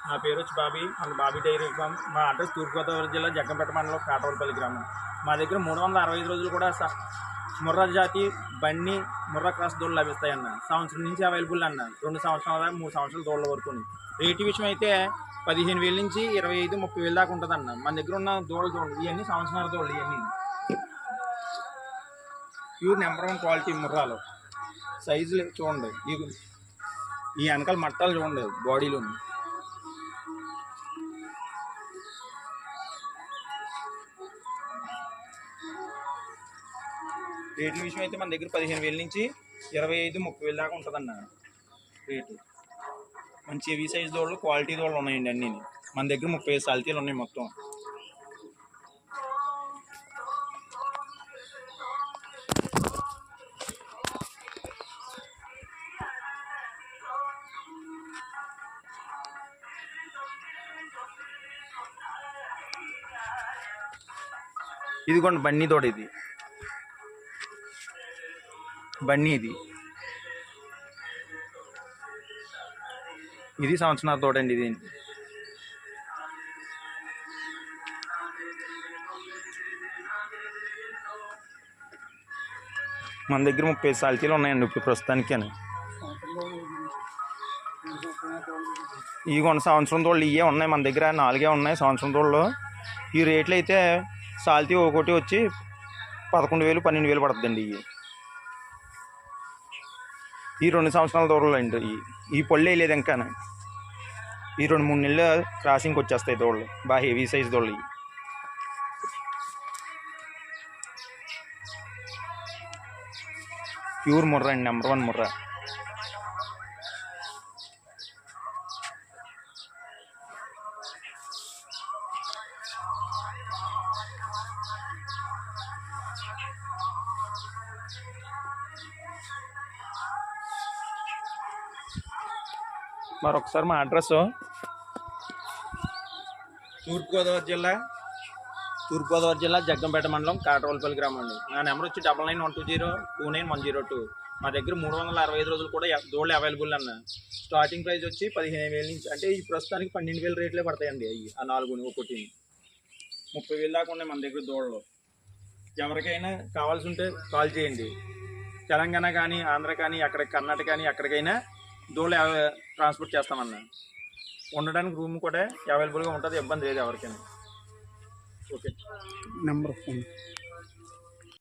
నా పేరు వచ్చి బాబీ, మన బాబీ డైరీ ఫామ్. మా అడ్రస్ తూర్పుగోదావరి జిల్లా జగ్గంపేట మండలం కాటవలపల్లి గ్రామం. మా దగ్గర 365 రోజులు కూడా ముర్రా జాతి బన్నీ ముర్రా క్రాస్ దూడలు లభిస్తాయన్న. సంవత్సరం నుంచి అవైలబుల్ అన్న. 2 సంవత్సరాల దాకా 3 సంవత్సరాల దూడల వరకు. రేటు విషయం అయితే 15,000 నుంచి 25-30,000 దాకా ఉంటుందన్న. మన దగ్గర ఉన్న దూడలు చూడండి, ఇవన్నీ సంవత్సరాల దూడలు. ఇవన్నీ ప్యూర్ నెంబర్ 1 క్వాలిటీ ముర్రాలు. సైజులు చూడండి, ఈ వెనకాల మట్టాలు చూడండి బాడీలో. రేట్ల విషయం అయితే మన దగ్గర 15,000 నుంచి 25-30,000 దాకా ఉంటుందన్న రేటు. మంచి హెవీ సైజ్ దోళ్ళు, క్వాలిటీ దోళ్ళు ఉన్నాయండి అన్నీ. మన దగ్గర 35 సాల్తీలు ఉన్నాయి మొత్తం. ఇదిగోండి బన్నీ దోడ, ఇది బన్నీ, ఇది సంవత్సరాల తోట అండి. ఇది మన దగ్గర 30 సాల్తీలు ఉన్నాయండి ఇప్పుడు ప్రస్తుతానికి. ఇవి కొన్ని సంవత్సరం తోళ్ళు ఇవే ఉన్నాయి మన దగ్గర, 4 ఉన్నాయి సంవత్సరం తోళ్ళు. ఈ రేట్లు అయితే సాల్తీ ఒకటి వచ్చి 11,000-12,000 పడుతుందండి. ఈ 2 సంవత్సరాల దూరంలో అండి. ఈ పళ్ళు వేయలేదు ఇంకా. ఈ 2-3 నెలలు క్రాసింగ్కి వచ్చేస్తాయి దోళ్ళు. బాగా హెవీ సైజ్ దోళ్ళు. ప్యూర్ ముర్రా అండి, నెంబర్ 1 ముర్రా. మరొకసారి మా అడ్రస్ తూర్పుగోదావరి జిల్లా జగ్గంపేట మండలం కాటవలపల్లి గ్రామం అండి. నా నెంబర్ వచ్చి 9912029102. మా దగ్గర 365 రోజులు కూడా దోళ్ళు అవైలబుల్ అన్న. స్టార్టింగ్ ప్రైస్ వచ్చి 15,000 నుంచి, అంటే ఈ ప్రస్తుతానికి 12,000 రేట్లే పడతాయండి. అవి ఆ 4 ఒకటి 30,000 దాకా ఉన్నాయి మన దగ్గర దోళ్ళు. ఎవరికైనా కావాల్సి ఉంటే కాల్ చేయండి. తెలంగాణ కానీ, ఆంధ్ర కానీ, కర్ణాటక కానీ, ఎక్కడికైనా దోళ్ళు ట్రాన్స్పోర్ట్ చేస్తామన్న. ఉండడానికి రూమ్ కూడా అవైలబుల్గా ఉంటుంది, ఇబ్బంది లేదు ఎవరికైనా. ఓకే. Number phone